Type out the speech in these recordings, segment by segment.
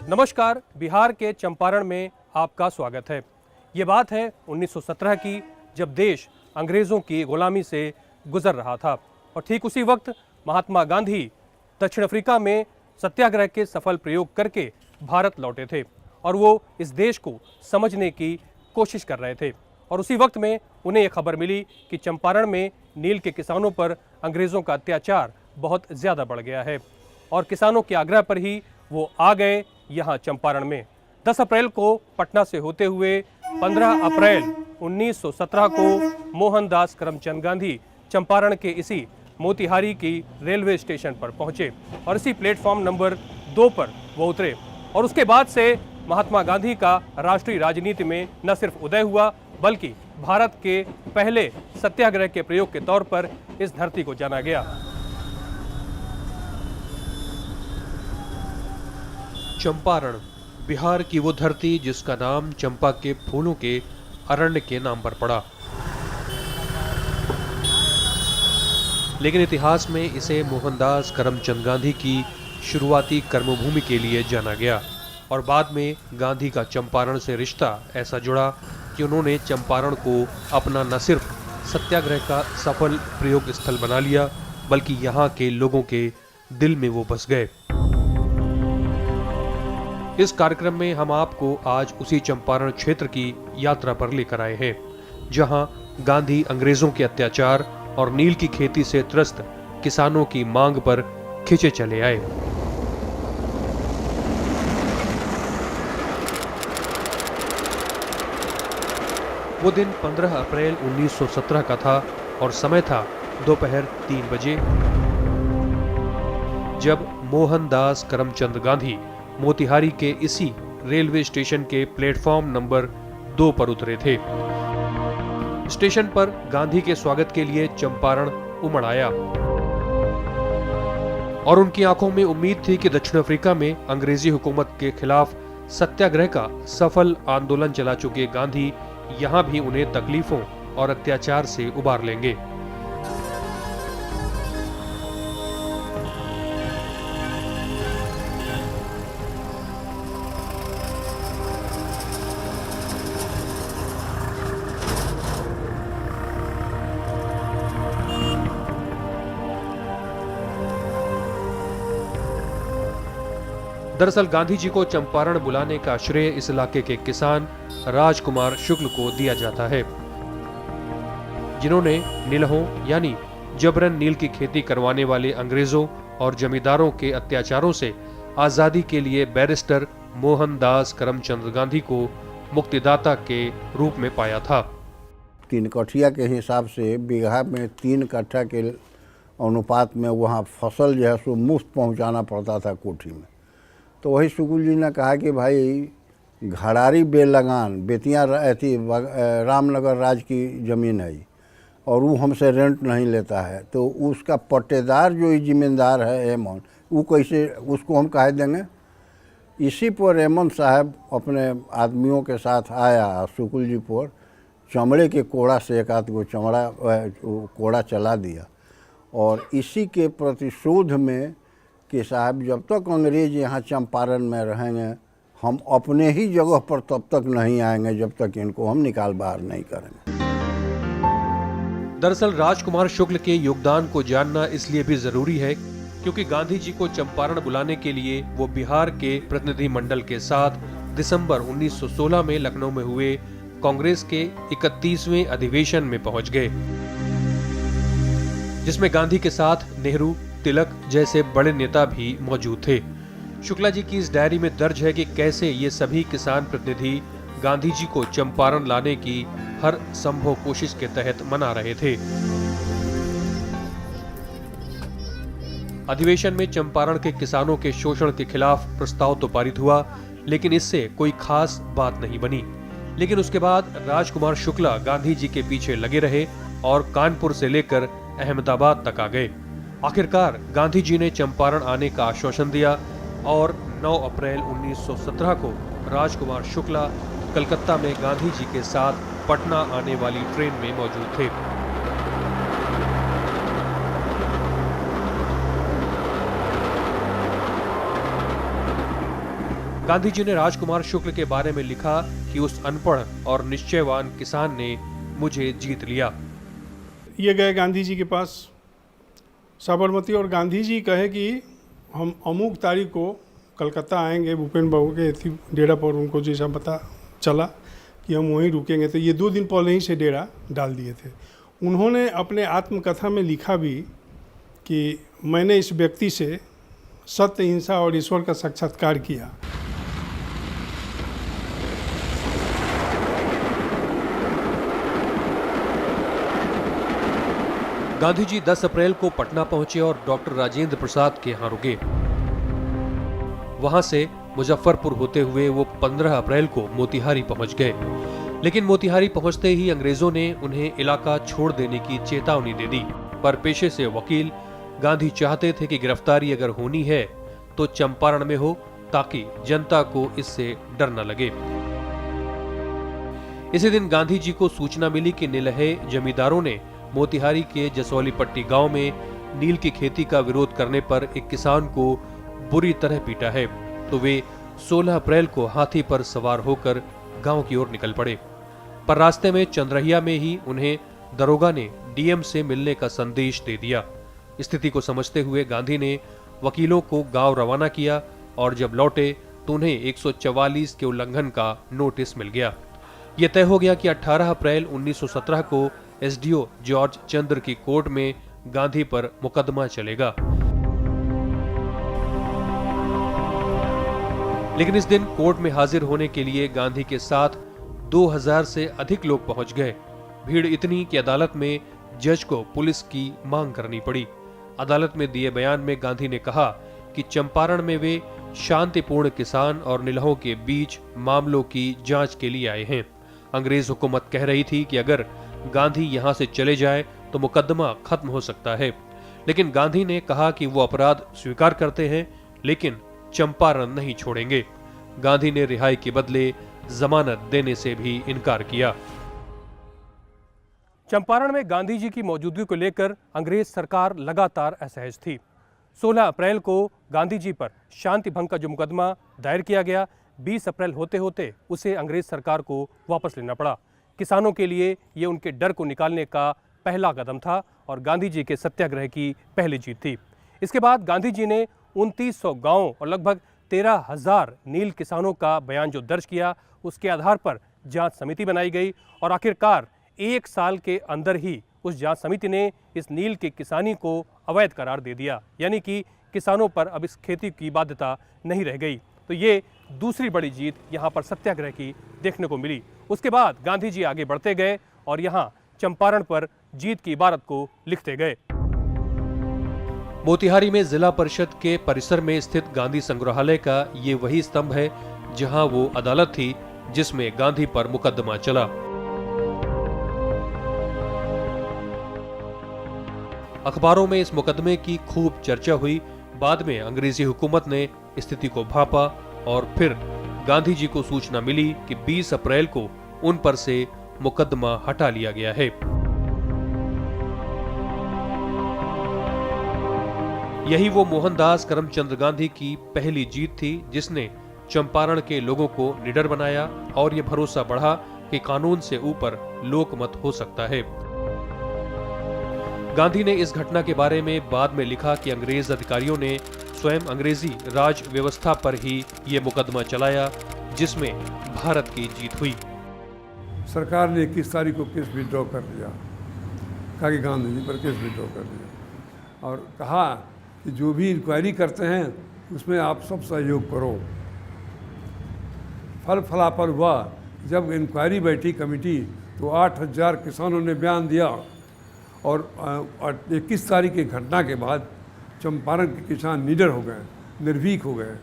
नमस्कार, बिहार के चंपारण में आपका स्वागत है। ये बात है 1917 की, जब देश अंग्रेज़ों की गुलामी से गुजर रहा था और ठीक उसी वक्त महात्मा गांधी दक्षिण अफ्रीका में सत्याग्रह के सफल प्रयोग करके भारत लौटे थे और वो इस देश को समझने की कोशिश कर रहे थे। और उसी वक्त में उन्हें ये खबर मिली कि चंपारण में नील के किसानों पर अंग्रेज़ों का अत्याचार बहुत ज़्यादा बढ़ गया है और किसानों के आग्रह पर ही वो आ गए यहाँ चंपारण में। 10 अप्रैल को पटना से होते हुए 15 अप्रैल 1917 को मोहनदास करमचंद गांधी चंपारण के इसी मोतिहारी की रेलवे स्टेशन पर पहुंचे और इसी प्लेटफॉर्म नंबर 2 पर वो उतरे। और उसके बाद से महात्मा गांधी का राष्ट्रीय राजनीति में न सिर्फ उदय हुआ, बल्कि भारत के पहले सत्याग्रह के प्रयोग के तौर पर इस धरती को जाना गया। चंपारण, बिहार की वो धरती जिसका नाम चंपा के फूलों के अरण्य के नाम पर पड़ा, लेकिन इतिहास में इसे मोहनदास करमचंद गांधी की शुरुआती कर्मभूमि के लिए जाना गया और बाद में गांधी का चंपारण से रिश्ता ऐसा जुड़ा कि उन्होंने चंपारण को अपना न सिर्फ सत्याग्रह का सफल प्रयोग स्थल बना लिया, बल्कि यहाँ के लोगों के दिल में वो बस गए। इस कार्यक्रम में हम आपको आज उसी चंपारण क्षेत्र की यात्रा पर लेकर आए हैं, जहां गांधी अंग्रेजों के अत्याचार और नील की खेती से त्रस्त किसानों की मांग पर खिंचे चले आए। वो दिन 15 अप्रैल 1917 का था और समय था दोपहर 3 बजे, जब मोहनदास करमचंद गांधी मोतिहारी के इसी रेलवे स्टेशन के प्लेटफॉर्म नंबर 2 पर उतरे थे। स्टेशन पर गांधी के स्वागत के लिए चंपारण उमड़ आया और उनकी आंखों में उम्मीद थी कि दक्षिण अफ्रीका में अंग्रेजी हुकूमत के खिलाफ सत्याग्रह का सफल आंदोलन चला चुके गांधी यहाँ भी उन्हें तकलीफों और अत्याचार से उबार लेंगे। दरअसल गांधी जी को चंपारण बुलाने का श्रेय इस इलाके के किसान राजकुमार शुक्ल को दिया जाता है, जिन्होंने नीलहों यानी जबरन नील की खेती करवाने वाले अंग्रेजों और जमींदारों के अत्याचारों से आजादी के लिए बैरिस्टर मोहनदास करमचंद गांधी को मुक्तिदाता के रूप में पाया था। 3 कट्ठिया के हिसाब से बीघा में 3 कट्ठा के अनुपात में वहाँ फसल जो है सो मुफ्त पहुँचाना पड़ता था कोठी में। तो वही शुक्ल जी ने कहा कि भाई घड़ारी बेलगान बेतिया थी रामनगर राज की ज़मीन है और वो हमसे रेंट नहीं लेता है, तो उसका पट्टेदार जो ज़मींदार है एमन, वो कैसे उसको हम कह देंगे। इसी पर एमन साहब अपने आदमियों के साथ आया शुक्ल जी पर, चमड़े के कोड़ा से एक आध को कोड़ा चला दिया और इसी के प्रतिशोध में कि साहब जब तक अंग्रेज यहाँ चंपारण में रहेंगे हम अपने ही जगह पर तब तक नहीं आएंगे जब तक इनको हम निकाल बाहर नहीं करेंगे। दरअसल राजकुमार शुक्ल के योगदान को जानना इसलिए भी जरूरी है क्योंकि गांधी जी को चंपारण बुलाने के लिए वो बिहार के प्रतिनिधि मंडल के साथ दिसंबर 1916 में लखनऊ में हुए कांग्रेस के 31वें अधिवेशन में पहुंच गए, जिसमें गांधी के साथ नेहरू, तिलक जैसे बड़े नेता भी मौजूद थे। शुक्ला जी की इस डायरी में दर्ज है कि कैसे ये सभी किसान प्रतिनिधि गांधी जी को चंपारण लाने की हर संभव कोशिश के तहत मना रहे थे। अधिवेशन में चंपारण के किसानों के शोषण के खिलाफ प्रस्ताव तो पारित हुआ, लेकिन इससे कोई खास बात नहीं बनी। लेकिन उसके बाद राजकुमार शुक्ला गांधी जी के पीछे लगे रहे और कानपुर से लेकर अहमदाबाद तक आ गए। आखिरकार गांधी जी ने चंपारण आने का आश्वासन दिया और 9 अप्रैल 1917 को राजकुमार शुक्ला कलकत्ता में गांधी जी के साथ पटना आने वाली ट्रेन में मौजूद थे। गांधी जी ने राजकुमार शुक्ल के बारे में लिखा कि उस अनपढ़ और निश्चयवान किसान ने मुझे जीत लिया। ये गए गांधी जी के पास साबरमती और गांधी जी कहे कि हम अमुक तारीख को कलकत्ता आएंगे, भूपेन बाबू के डेरा पर उनको जैसा पता चला कि हम वहीं रुकेंगे, तो ये 2 दिन पहले ही से डेरा डाल दिए थे। उन्होंने अपने आत्मकथा में लिखा भी कि मैंने इस व्यक्ति से सत्य, हिंसा और ईश्वर का साक्षात्कार किया। गांधी जी 10 अप्रैल को पटना पहुंचे और डॉक्टर राजेंद्र प्रसाद के यहाँ रुके। वहां से मुजफ्फरपुर होते हुए वो 15 अप्रैल को मोतिहारी पहुंच गए। लेकिन मोतिहारी पहुंचते ही अंग्रेजों ने उन्हें इलाका छोड़ देने की चेतावनी दे दी। पर पेशे से वकील गांधी चाहते थे कि गिरफ्तारी अगर होनी है तो चंपारण में हो, ताकि जनता को इससे डर न लगे। इसी दिन गांधी जी को सूचना मिली कि निलहे जमींदारों ने मोतिहारी के जसौली पट्टी गांव में नील की खेती का विरोध करने पर एक किसान को बुरी तरह पीटा है, तो वे 16 अप्रैल को हाथी पर सवार होकर गांव की ओर निकल पड़े। पर रास्ते में चंद्रहिया में ही उन्हें दरोगा ने डीएम से मिलने का संदेश दे दिया। स्थिति को समझते हुए गांधी ने वकीलों को गांव रवाना किया और जब लौटे तो उन्हें 144 के उल्लंघन का नोटिस मिल गया। यह तय हो गया कि 18 अप्रैल 1917 को एसडीओ जॉर्ज चंद्र की कोर्ट में गांधी पर मुकदमा चलेगा। लेकिन इस दिन कोर्ट में हाजिर होने के लिए गांधी के साथ 2000 से अधिक लोग पहुंच गए। भीड़ इतनी कि अदालत में जज को पुलिस की मांग करनी पड़ी। अदालत में दिए बयान में गांधी ने कहा कि चंपारण में वे शांतिपूर्ण किसान और निलहों के बीच मामलों की जांच के लिए आए हैं। अंग्रेज हुकूमत कह रही थी कि अगर गांधी यहां से चले जाए तो मुकदमा खत्म हो सकता है, लेकिन गांधी ने कहा कि वो अपराध स्वीकार करते हैं लेकिन चंपारण नहीं छोड़ेंगे। गांधी ने रिहाई के बदले जमानत देने से भी इनकार किया। चंपारण में गांधी जी की मौजूदगी को लेकर अंग्रेज सरकार लगातार असहज थी। 16 अप्रैल को गांधी जी पर शांति भंग का जो मुकदमा दायर किया गया, 20 अप्रैल होते होते उसे अंग्रेज सरकार को वापस लेना पड़ा। किसानों के लिए ये उनके डर को निकालने का पहला कदम था और गांधी जी के सत्याग्रह की पहली जीत थी। इसके बाद गांधी जी ने 2900 गांवों और लगभग 13,000 नील किसानों का बयान जो दर्ज किया, उसके आधार पर जांच समिति बनाई गई और आखिरकार 1 साल के अंदर ही उस जांच समिति ने इस नील की किसानी को अवैध करार दे दिया, यानी कि किसानों पर अब इस खेती की बाध्यता नहीं रह गई। तो ये दूसरी बड़ी जीत यहाँ पर सत्याग्रह की देखने को मिली। उसके बाद गांधी जी आगे बढ़ते गए और यहाँ चंपारण पर जीत की इबारत को लिखते गए। मोतिहारी में जिला परिषद के परिसर में स्थित गांधी संग्रहालय का ये वही स्तंभ है जहां वो अदालत थी जिसमें गांधी पर मुकदमा चला। अखबारों में इस मुकदमे की खूब चर्चा हुई। बाद में अंग्रेजी हुकूमत ने स्थिति को भांपा और फिर गांधी जी को सूचना मिली कि 20 अप्रैल को उन पर से मुकदमा हटा लिया गया है। यही वो मोहनदास करमचंद गांधी की पहली जीत थी जिसने चंपारण के लोगों को निडर बनाया और ये भरोसा बढ़ा कि कानून से ऊपर लोकमत हो सकता है। गांधी ने इस घटना के बारे में बाद में लिखा कि अंग्रेज अधिकारियों ने स्वयं अंग्रेजी राज व्यवस्था पर ही ये मुकदमा चलाया जिसमें भारत की जीत हुई। सरकार ने 21 तारीख को केस विड्रॉ कर लिया, कहा कि गांधी जी पर केस विड्रॉ कर लिया और कहा कि जो भी इंक्वायरी करते हैं उसमें आप सब सहयोग करो। फल फलाफल हुआ, जब इंक्वायरी बैठी कमेटी तो 8000 किसानों ने बयान दिया और 21 तारीख की घटना के बाद चंपारण के किसान निडर हो गए, निर्भीक हो गए।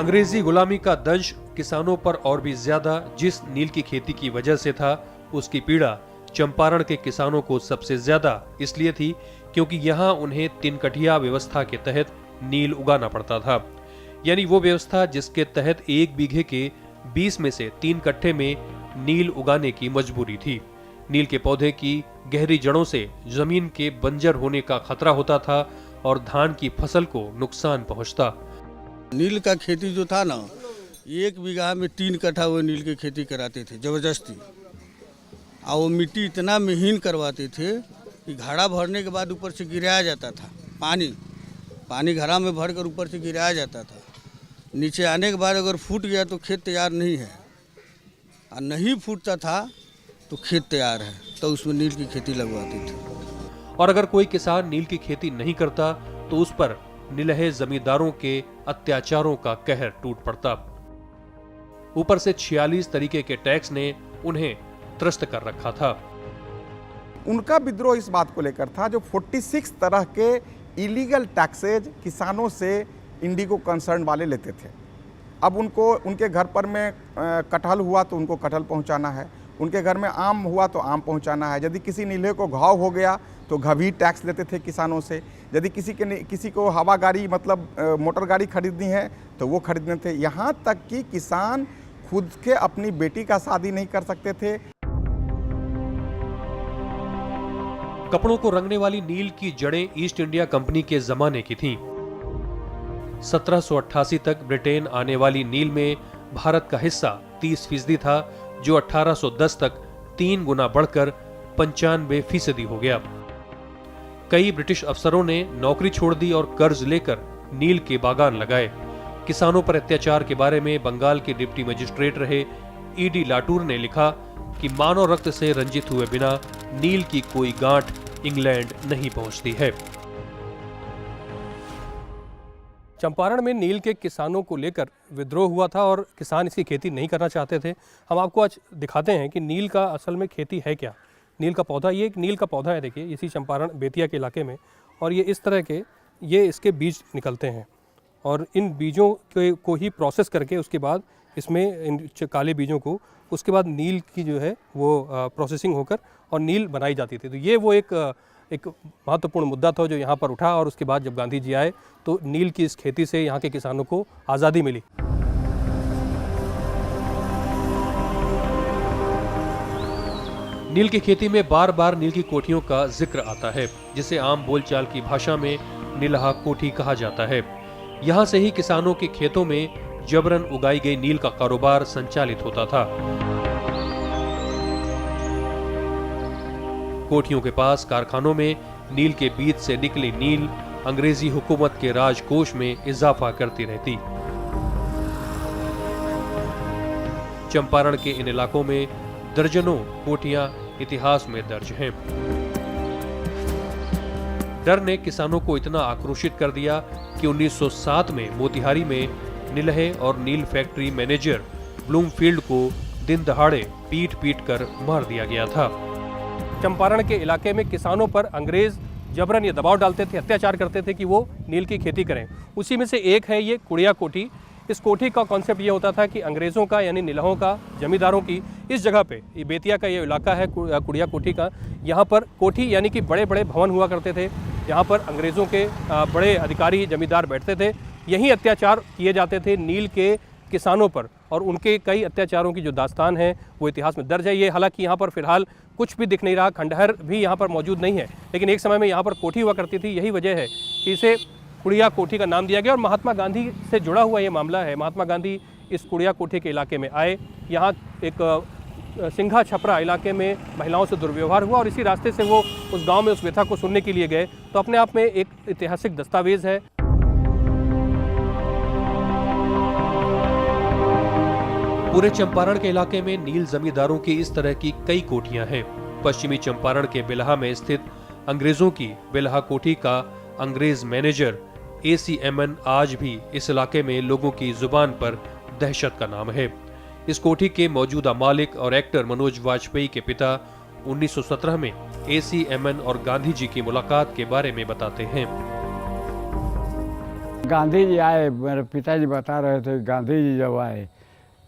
अंग्रेजी गुलामी का दंश किसानों पर और भी ज्यादा जिस नील की खेती की वजह से था, उसकी पीड़ा चंपारण के किसानों को सबसे ज्यादा इसलिए थी क्योंकि यहाँ उन्हें 3 कठिया व्यवस्था के तहत नील उगाना पड़ता था। यानी वो व्यवस्था जिसके तहत 1 बीघे के 20 में से 3 कट्ठे में नील उगाने की मजबूरी थी। नील के पौधे की गहरी जड़ों से जमीन के बंजर होने का खतरा होता था और धान की फसल को नुकसान पहुंचता। नील का खेती जो था ना, 1 बीघा में 3 कट्ठा वो नील की खेती कराते थे जबरदस्ती, और वो मिट्टी इतना महीन करवाते थे कि घड़ा भरने के बाद ऊपर से गिराया जाता था। पानी घड़ा में भर कर ऊपर से गिराया जाता था। नीचे आने के बाद अगर फूट गया तो खेत तैयार नहीं है, और नहीं फूटता था तो खेत तैयार है, तो उसमें नील की खेती लगवाते थे। और अगर कोई किसान नील की खेती नहीं करता तो उस पर निलहे जमींदारों के अत्याचारों का कहर टूट पड़ता। ऊपर से 46 तरीके के टैक्स ने उन्हें त्रस्त कर रखा था। उनका विद्रोह इस बात को लेकर था, जो 46 तरह के इलीगल टैक्सेज किसानों से इंडिगो कंसर्न वाले लेते थे। अब उनको उनके घर पर में कटहल हुआ तो उनको कटहल पहुंचाना है, उनके घर में आम हुआ तो आम पहुंचाना है। यदि किसी नीले को घाव हो गया तो घवी टैक्स लेते थे किसानों से। यदि किसी को हवा गाड़ी मतलब मोटर गाड़ी खरीदनी है तो वो खरीदने थे। यहाँ तक कि किसान खुद के अपनी बेटी का शादी नहीं कर सकते थे। कपड़ों को रंगने वाली नील की जड़ें ईस्ट इंडिया कंपनी के जमाने की थीं। 1788 तक ब्रिटेन आने वाली नील में भारत का हिस्सा 30% था, जो 1810 तक 3 गुना बढ़कर 95% हो गया। कई ब्रिटिश अफसरों ने नौकरी छोड़ दी और कर्ज लेकर नील के बागान लगाए। किसानों पर अत्याचार के बारे में बंगाल के डिप्टी मजिस्ट्रेट रहे ईडी लाटूर ने लिखा कि मानव रक्त से रंजित हुए बिना नील की कोई गांठ इंग्लैंड नहीं पहुंचती है। चंपारण में नील के किसानों को लेकर विद्रोह हुआ था और किसान इसकी खेती नहीं करना चाहते थे। हम आपको आज दिखाते हैं कि नील का असल में खेती है क्या। नील का पौधा, ये एक नील का पौधा है, देखिए इसी चंपारण बेतिया के इलाके में, और ये इस तरह के ये इसके बीज निकलते हैं और इन बीजों को ही प्रोसेस करके उसके बाद इसमें इन काले बीजों को उसके बाद नील की जो है वो प्रोसेसिंग होकर और नील बनाई जाती थी। तो ये वो एक महत्वपूर्ण मुद्दा था जो यहाँ पर उठा, और उसके बाद जब गांधी जी आए तो नील की इस खेती से यहाँ के किसानों को आज़ादी मिली। नील की खेती में बार बार नील की कोठियों का जिक्र आता है, जिसे आम बोलचाल की भाषा में नीलहा कोठी कहा जाता है। यहाँ से ही किसानों के खेतों में जबरन उगाई गई नील का कारोबार संचालित होता था। कोठियों के पास कारखानों में नील के बीज से निकली नील अंग्रेजी हुकूमत के राजकोष में इजाफा करती रहती। चंपारण के इन इलाकों में दर्जनों कोठियां इतिहास में दर्ज हैं। डर ने किसानों को इतना आक्रोशित कर दिया कि 1907 में मोतिहारी में निलहे और नील फैक्ट्री मैनेजर ब्लूमफील्ड को दिन दहाड़े पीट कर मार दिया गया था। चंपारण के इलाके में किसानों पर अंग्रेज जबरन ये दबाव डालते थे, अत्याचार करते थे कि वो नील की खेती करें। उसी में से एक है ये कुड़िया कोठी। इस कोठी का कॉन्सेप्ट ये होता था कि अंग्रेज़ों का यानी नीलहों का, जमींदारों की इस जगह पे, ये बेतिया का ये इलाका है कुड़िया कोठी का, यहाँ पर कोठी यानी कि बड़े बड़े भवन हुआ करते थे। यहाँ पर अंग्रेज़ों के बड़े अधिकारी जमींदार बैठते थे। यहीं अत्याचार किए जाते थे नील के किसानों पर, और उनके कई अत्याचारों की जो दास्तान है वो इतिहास में दर्ज है। ये हालांकि यहाँ पर फिलहाल कुछ भी दिख नहीं रहा, खंडहर भी यहाँ पर मौजूद नहीं है, लेकिन एक समय में यहाँ पर कोठी हुआ करती थी। यही वजह है कि इसे कुड़िया कोठी का नाम दिया गया। और महात्मा गांधी से जुड़ा हुआ ये मामला है। महात्मा गांधी इस कुड़िया कोठी के इलाके में आए, यहाँ एक सिंघा छपरा इलाके में महिलाओं से दुर्व्यवहार हुआ और इसी रास्ते से वो उस गांव में उस व्यथा को सुनने के लिए गए। तो अपने आप में एक ऐतिहासिक दस्तावेज है। पूरे चंपारण के इलाके में नील जमींदारों की इस तरह की कई कोठियां हैं। पश्चिमी चंपारण के बिल्हा में स्थित अंग्रेजों की बिल्हा कोठी का अंग्रेज मैनेजर ACMN आज भी इस इलाके में लोगों की जुबान पर दहशत का नाम है। इस कोठी के मौजूदा मालिक और एक्टर मनोज वाजपेयी के पिता 1917 में ACMN और गांधी जी की मुलाकात के बारे में बताते हैं। गांधी जी आए, मेरे पिताजी बता रहे थे, गांधी जी जब आए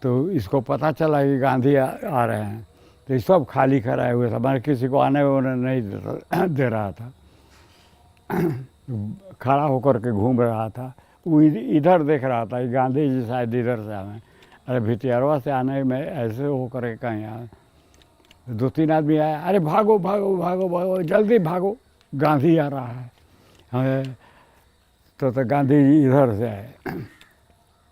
तो इसको पता चला कि गांधी आ रहे हैं, तो ये सब खाली कराए हुए था, मैंने किसी को आने वाने नहीं दे रहा था। खड़ा होकर के घूम रहा था, वो इधर देख रहा था कि गांधी जी शायद इधर से आए। अरे भिटियारवा से आने में ऐसे होकर के कहीं आए, 2-3 आदमी आए, अरे भागो भागो भागो भागो, जल्दी भागो, गांधी आ रहा है। हमें तो गांधी जी इधर से आए,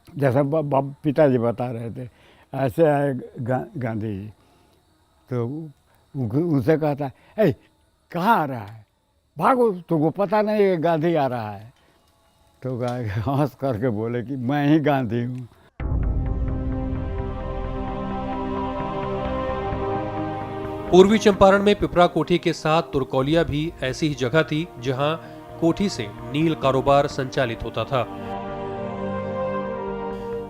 जैसा पिताजी बता रहे थे, ऐसे आए गांधी जी। तो उनसे कहता है, ए कहाँ आ रहा है, भागो, तुमको पता नहीं है गांधी आ रहा है। तो हंस करके बोले कि मैं ही गांधी हूँ। पूर्वी चंपारण में पिपरा कोठी के साथ तुरकौलिया भी ऐसी ही जगह थी जहां कोठी से नील कारोबार संचालित होता था।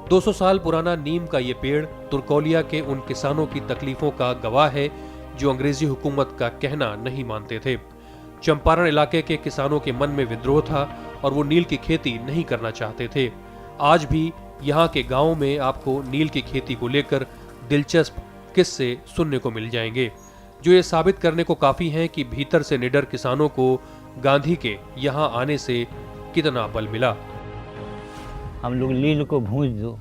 200 साल पुराना नीम का ये पेड़ तुरकौलिया के उन किसानों की तकलीफों का गवाह है जो अंग्रेजी हुकूमत का कहना नहीं मानते थे। चंपारण इलाके के किसानों के मन में विद्रोह था और वो नील की खेती नहीं करना चाहते थे। आज भी यहाँ के गांवों में आपको नील की खेती को लेकर दिलचस्प किस्से सुनने को मिल जाएंगे, जो ये साबित करने को काफी हैं कि भीतर से निडर किसानों को गांधी के यहाँ आने से कितना बल मिला। हम लोग नील को भूंज दो,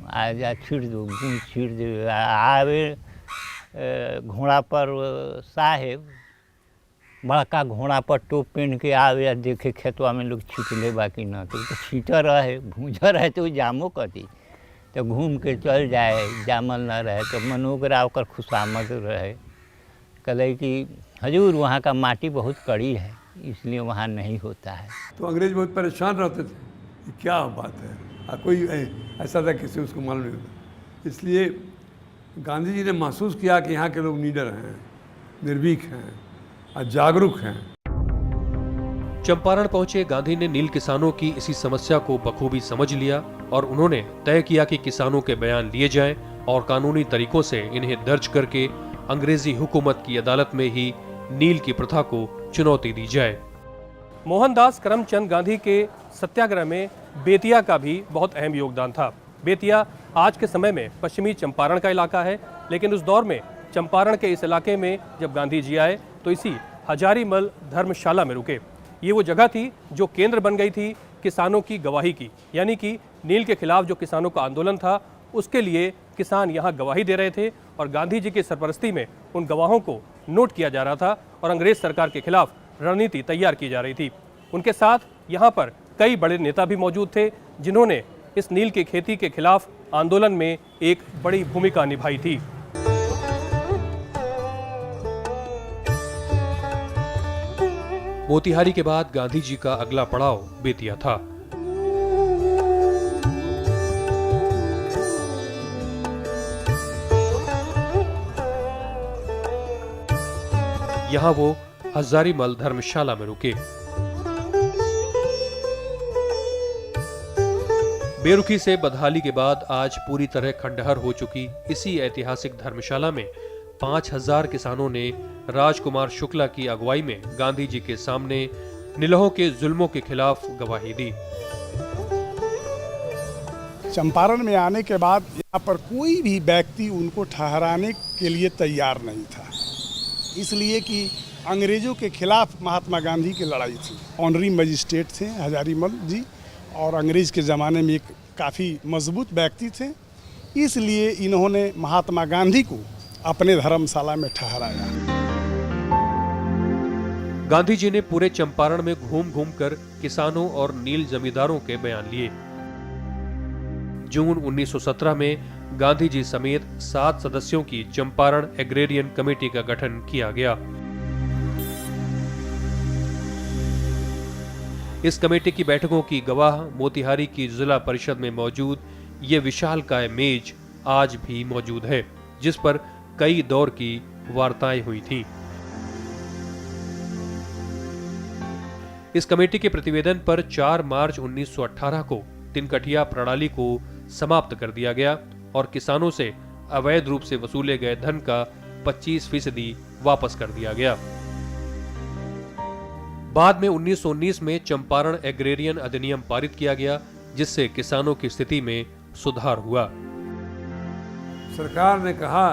आ जा छीट दो, भूंज छीट दो, आवे घोड़ा पर साहेब बड़का घोड़ा पर टोप पहन के आवे आ देखे खेतवा में लोग छीट ले, बाकी ना तो छीट रहे भूंजा रहे तो जामो कटी, तो घूम के चल जाए, जामल न रहे तो मनोगरा ओकर खुशामद रहे। कहे कि हजूर वहाँ का माटी बहुत कड़ी है, इसलिए वहाँ नहीं होता है। तो अंग्रेज बहुत परेशान रहते थे कि क्या बात है, कोई ऐसा था किसी उसको मालूम नहीं होता। इसलिए गांधी जी ने महसूस किया कि यहाँ के लोग नीडर हैं, निर्भीक हैं और जागरूक हैं। चंपारण पहुंचे गांधी ने नील किसानों की इसी समस्या को बखूबी समझ लिया और उन्होंने तय किया कि किसानों के बयान लिए जाएं और कानूनी तरीकों से इन्हें दर्ज करके अंग्रेजी हुकूमत की अदालत में ही नील की प्रथा को चुनौती दी जाए। मोहनदास करमचंद गांधी के सत्याग्रह में बेतिया का भी बहुत अहम योगदान था। बेतिया आज के समय में पश्चिमी चंपारण का इलाका है, लेकिन उस दौर में चंपारण के इस इलाके में जब गांधी जी आए तो इसी हजारीमल धर्मशाला में रुके। ये वो जगह थी जो केंद्र बन गई थी किसानों की गवाही की, यानी कि नील के खिलाफ जो किसानों का आंदोलन था उसके लिए किसान यहाँ गवाही दे रहे थे और गांधी जी की सरपरस्ती में उन गवाहों को नोट किया जा रहा था और अंग्रेज सरकार के खिलाफ रणनीति तैयार की जा रही थी। उनके साथ यहाँ पर कई बड़े नेता भी मौजूद थे जिन्होंने इस नील की खेती के खिलाफ आंदोलन में एक बड़ी भूमिका निभाई थी। मोतिहारी के बाद गांधी जी का अगला पड़ाव बेतिया था। यहाँ वो हजारीमल धर्मशाला में रुके। बेरुखी से बदहाली के बाद आज पूरी तरह खंडहर हो चुकी इसी ऐतिहासिक धर्मशाला में 5000 किसानों ने राजकुमार शुक्ला की अगुवाई में गांधी जी के सामने निलहों के जुल्मों के खिलाफ गवाही दी। चंपारण में आने के बाद यहाँ पर कोई भी व्यक्ति उनको ठहराने के लिए तैयार नहीं था, इसलिए कि अंग्रेजों के खिलाफ महात्मा गांधी की लड़ाई थी। ऑनरी मजिस्ट्रेट थे हजारीमल जी और अंग्रेज के ज़माने में एक काफ़ी मजबूत व्यक्ति थे, इसलिए इन्होंने महात्मा गांधी को अपने धर्मशाला में ठहराया। गांधी जी ने पूरे चंपारण में घूम घूम कर किसानों और नील जमींदारों के बयान लिए। जून 1917 में गांधी जी समेत 7 सदस्यों की चंपारण एग्रेरियन कमेटी का गठन किया गया। इस कमेटी की बैठकों की गवाह मोतिहारी की जिला परिषद में मौजूद ये विशालकाय मेज आज भी मौजूद है, जिस पर कई दौर की वार्ताएं हुई थीं। इस कमेटी के प्रतिवेदन पर 4 मार्च 1918 को तिनकठिया प्रणाली को समाप्त कर दिया गया और किसानों से अवैध रूप से वसूले गए धन का 25% वापस कर दिया गया। बाद में 1919 में चंपारण एग्रेरियन अधिनियम पारित किया गया, जिससे किसानों की स्थिति में सुधार हुआ। सरकार ने कहा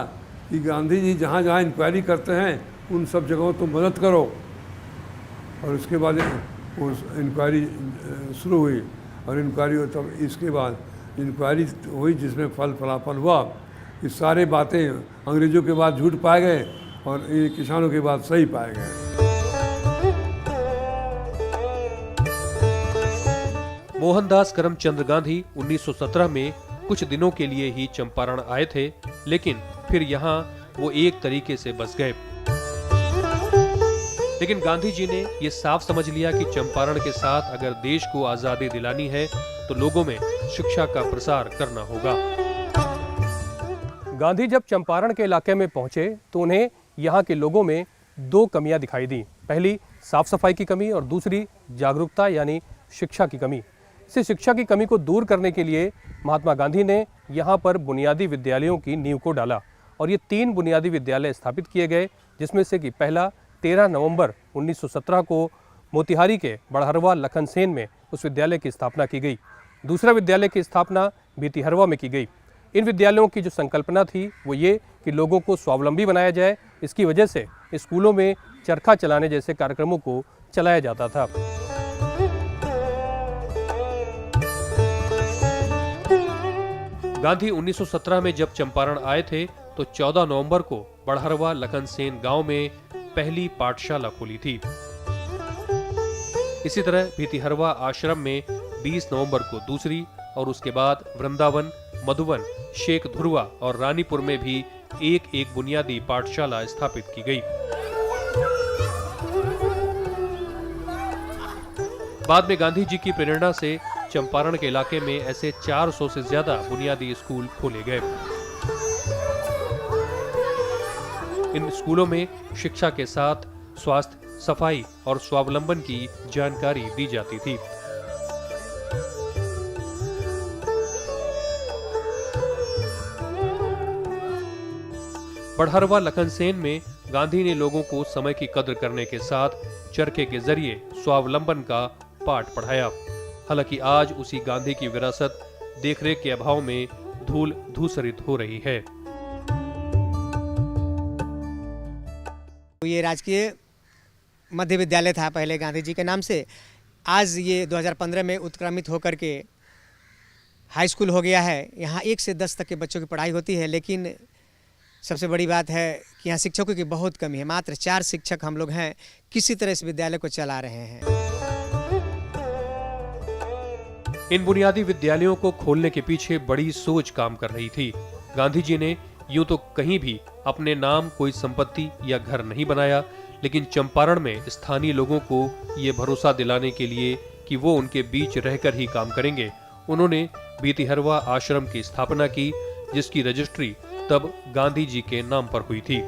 कि गांधी जी जहाँ जहाँ इंक्वायरी करते हैं उन सब जगहों तुम मदद करो, और उसके बाद उस इंक्वायरी शुरू हुई और इंक्वायरी तब इसके बाद इंक्वायरी हुई जिसमें फलाफल हुआ। ये सारे बातें अंग्रेजों के बाद झूठ पाए गए और ये किसानों के बाद सही पाए गए। मोहनदास करमचंद गांधी 1917 में कुछ दिनों के लिए ही चंपारण आए थे, लेकिन फिर यहाँ वो एक तरीके से बस गए। लेकिन गांधी जी ने ये साफ समझ लिया कि चंपारण के साथ अगर देश को आजादी दिलानी है तो लोगों में शिक्षा का प्रसार करना होगा। गांधी जब चंपारण के इलाके में पहुंचे तो उन्हें यहाँ के लोगों में 2 कमियां दिखाई दी। पहली साफ सफाई की कमी और दूसरी जागरूकता यानी शिक्षा की कमी। इसी शिक्षा की कमी को दूर करने के लिए महात्मा गांधी ने यहाँ पर बुनियादी विद्यालयों की नींव को डाला और ये 3 बुनियादी विद्यालय स्थापित किए गए, जिसमें से कि पहला 13 नवंबर 1917 को मोतिहारी के बड़हरवा लखनसेन में उस विद्यालय की स्थापना की गई। दूसरा विद्यालय की स्थापना भीतिहरवा में की गई। इन विद्यालयों की जो संकल्पना थी वो ये कि लोगों को स्वावलंबी बनाया जाए। इसकी वजह से स्कूलों में चरखा चलाने जैसे कार्यक्रमों को चलाया जाता था। गांधी 1917 में जब चंपारण आए थे तो 14 नवंबर को बड़हरवा लखनसेन गांव में पहली पाठशाला खोली थी। इसी तरह भीतिहरवा आश्रम में 20 नवंबर को दूसरी और उसके बाद वृंदावन, मधुबन, शेख धुरवा और रानीपुर में भी एक बुनियादी पाठशाला स्थापित की गई। बाद में गांधी जी की प्रेरणा से चंपारण के इलाके में ऐसे 400 से ज्यादा बुनियादी स्कूल खोले गए। इन स्कूलों में शिक्षा के साथ स्वास्थ्य, सफाई और स्वावलंबन की जानकारी दी जाती थी। बड़हरवा लखनसेन में गांधी ने लोगों को समय की कद्र करने के साथ चरखे के जरिए स्वावलंबन का पाठ पढ़ाया। हालांकि आज उसी गांधी की विरासत देखरेख के अभाव में धूल धूसरित हो रही है। ये राजकीय मध्य विद्यालय था पहले गांधी जी के नाम से। आज ये 2015 में उत्क्रमित होकर के हाई स्कूल हो गया है। यहाँ 1 से 10 तक के बच्चों की पढ़ाई होती है, लेकिन सबसे बड़ी बात है कि यहाँ शिक्षकों की बहुत कमी है। मात्र 4 शिक्षक हम लोग हैं, किसी तरह इस विद्यालय को चला रहे हैं। इन बुनियादी विद्यालयों को खोलने के पीछे बड़ी सोच काम कर रही थी। गांधी जी ने यूं तो कहीं भी अपने नाम कोई संपत्ति या घर नहीं बनाया, लेकिन चंपारण में स्थानीय लोगों को ये भरोसा दिलाने के लिए कि वो उनके बीच रहकर ही काम करेंगे, उन्होंने भीतिहरवा आश्रम की स्थापना की, जिसकी रजिस्ट्री तब गांधी जी के नाम पर हुई थी।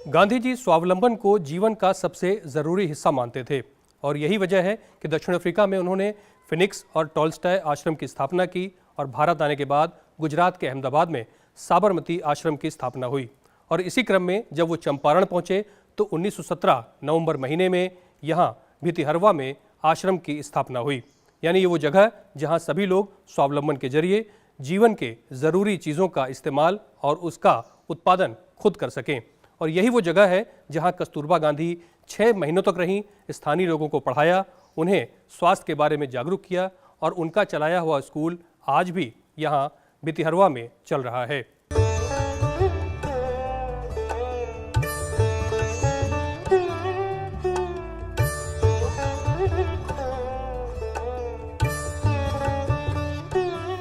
गांधी जी स्वावलंबन को जीवन का सबसे जरूरी हिस्सा मानते थे और यही वजह है कि दक्षिण अफ्रीका में उन्होंने फिनिक्स और टॉल्स्टॉय आश्रम की स्थापना की और भारत आने के बाद गुजरात के अहमदाबाद में साबरमती आश्रम की स्थापना हुई। और इसी क्रम में जब वो चंपारण पहुंचे तो 1917 नवंबर महीने में यहाँ भीतिहरवा में आश्रम की स्थापना हुई। यानी ये वो जगह जहाँ सभी लोग स्वावलंबन के जरिए जीवन के ज़रूरी चीज़ों का इस्तेमाल और उसका उत्पादन खुद कर सकें। और यही वो जगह है जहाँ कस्तूरबा गांधी 6 महीनों तक रहीं, स्थानीय लोगों को पढ़ाया, उन्हें स्वास्थ्य के बारे में जागरूक किया और उनका चलाया हुआ स्कूल आज भी यहाँ भीतिहरवा में चल रहा है।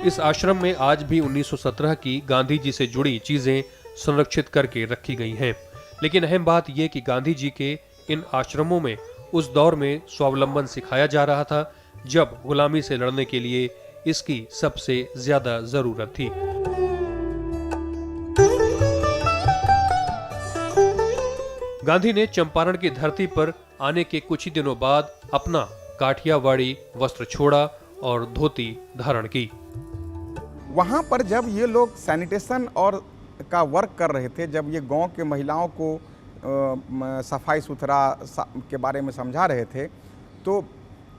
इस आश्रम में आज भी 1917 की गांधी जी से जुड़ी चीजें संरक्षित करके रखी गई हैं। लेकिन अहम बात यह कि गांधी जी के इन आश्रमों में उस दौर में स्वावलंबन सिखाया जा रहा था जब गुलामी से लड़ने के लिए इसकी सबसे ज्यादा जरूरत थी। गांधी ने चंपारण की धरती पर आने के कुछ ही दिनों बाद अपना काठियावाड़ी वस्त्र छोड़ा और धोती धारण की। वहाँ पर जब ये लोग सैनिटेशन और का वर्क कर रहे थे, जब ये गांव के महिलाओं को सफाई सुथरा के बारे में समझा रहे थे, तो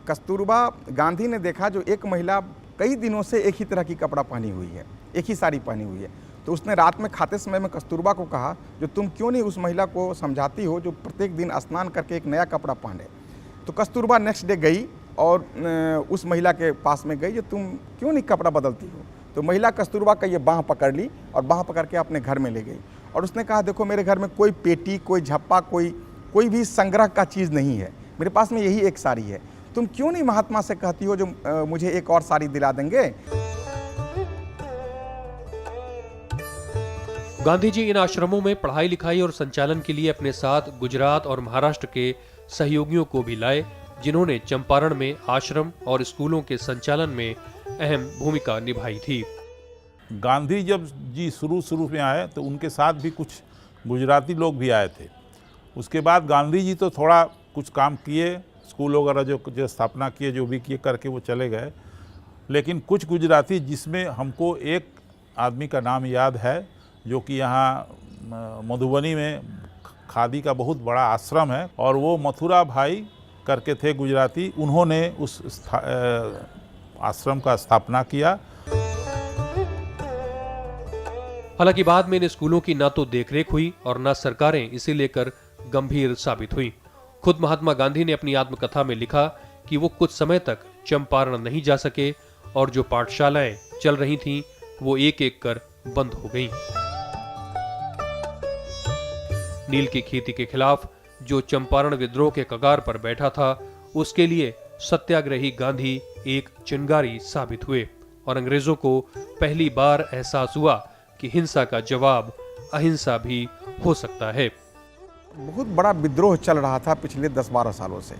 कस्तूरबा गांधी ने देखा जो एक महिला कई दिनों से एक ही तरह की कपड़ा पहनी हुई है, एक ही साड़ी पहनी हुई है। तो उसने रात में खाते समय में कस्तूरबा को कहा जो तुम क्यों नहीं उस महिला को समझाती हो जो प्रत्येक दिन स्नान करके एक नया कपड़ा पहने। तो कस्तूरबा नेक्स्ट डे गई और उस महिला के पास में गई जो तुम क्यों नहीं कपड़ा बदलती हो। तो महिला कस्तूरबा का ये बाँह पकड़ ली और बाँह पकड़ के अपने घर में ले गई और उसने कहा देखो मेरे घर में कोई पेटी, कोई झप्पा, कोई भी संग्रह का चीज़ नहीं है, मेरे पास में यही एक साड़ी है, तुम क्यों नहीं महात्मा से कहती हो जो मुझे एक और साड़ी दिला देंगे। गांधी जी इन आश्रमों में पढ़ाई लिखाई और संचालन के लिए अपने साथ गुजरात और महाराष्ट्र के सहयोगियों को भी लाए, जिन्होंने चंपारण में आश्रम और स्कूलों के संचालन में अहम भूमिका निभाई थी। गांधी जब जी शुरू में आए तो उनके साथ भी कुछ गुजराती लोग भी आए थे। उसके बाद गांधी जी तो थोड़ा कुछ काम किए, स्कूल वगैरह जो स्थापना किए, जो भी किए करके वो चले गए। लेकिन कुछ गुजराती, जिसमें हमको एक आदमी का नाम याद है जो कि यहाँ मधुबनी में खादी का बहुत बड़ा आश्रम है, और वो मथुरा भाई करके थे गुजराती, उन्होंने उस आश्रम का स्थापना किया। हालांकि बाद में इन स्कूलों की ना तो देखरेख हुई और ना सरकारें इसे लेकर गंभीर साबित हुई। खुद महात्मा गांधी ने अपनी आत्मकथा में लिखा कि वो कुछ समय तक चंपारण नहीं जा सके और जो पाठशालाएं चल रही थीं वो एक एक कर बंद हो गईं। नील की खेती के खिलाफ जो चंपारण विद्रोह के कगार पर बैठा था, उसके लिए सत्याग्रही गांधी एक चिंगारी साबित हुए और अंग्रेजों को पहली बार एहसास हुआ कि हिंसा का जवाब अहिंसा भी हो सकता है। बहुत बड़ा विद्रोह चल रहा था पिछले 10-12 सालों से,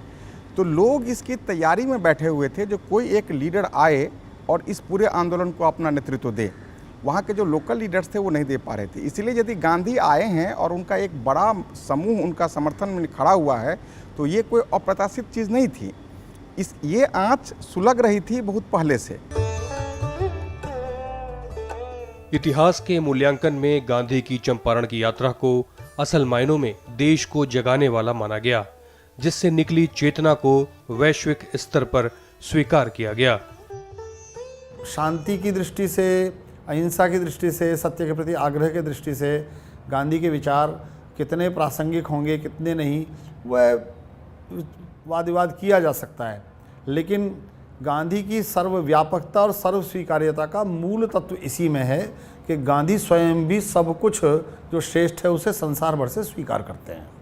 तो लोग इसकी तैयारी में बैठे हुए थे जो कोई एक लीडर आए और इस पूरे आंदोलन को अपना नेतृत्व दे। वहाँ के जो लोकल लीडर्स थे वो नहीं दे पा रहे थे, इसलिए यदि गांधी आए हैं और उनका एक बड़ा समूह उनका समर्थन में खड़ा हुआ है तो ये कोई अप्रत्याशित चीज़ नहीं थी। ये आँच सुलग रही थी बहुत पहले से। इतिहास के मूल्यांकन में गांधी की चंपारण की यात्रा को असल मायनों में देश को जगाने वाला माना गया, जिससे निकली चेतना को वैश्विक स्तर पर स्वीकार किया गया। शांति की दृष्टि से, अहिंसा की दृष्टि से, सत्य के प्रति आग्रह की दृष्टि से गांधी के विचार कितने प्रासंगिक होंगे कितने नहीं, वह वाद विवाद किया जा सकता है, लेकिन गांधी की सर्वव्यापकता और सर्व स्वीकार्यता का मूल तत्व इसी में है कि गांधी स्वयं भी सब कुछ जो श्रेष्ठ है उसे संसार भर से स्वीकार करते हैं।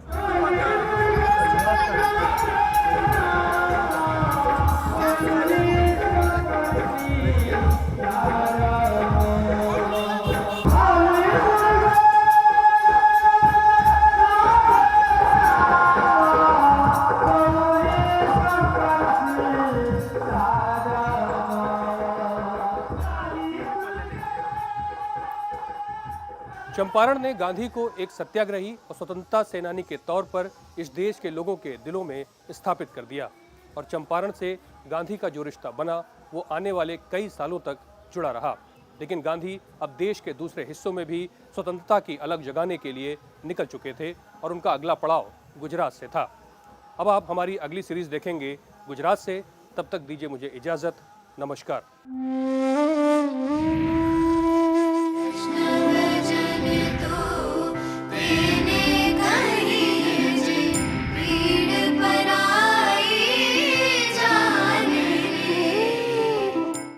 चंपारण ने गांधी को एक सत्याग्रही और स्वतंत्रता सेनानी के तौर पर इस देश के लोगों के दिलों में स्थापित कर दिया और चंपारण से गांधी का जो रिश्ता बना वो आने वाले कई सालों तक जुड़ा रहा। लेकिन गांधी अब देश के दूसरे हिस्सों में भी स्वतंत्रता की अलग जगाने के लिए निकल चुके थे और उनका अगला पड़ाव गुजरात से था। अब आप हमारी अगली सीरीज देखेंगे गुजरात से। तब तक दीजिए मुझे इजाज़त। नमस्कार।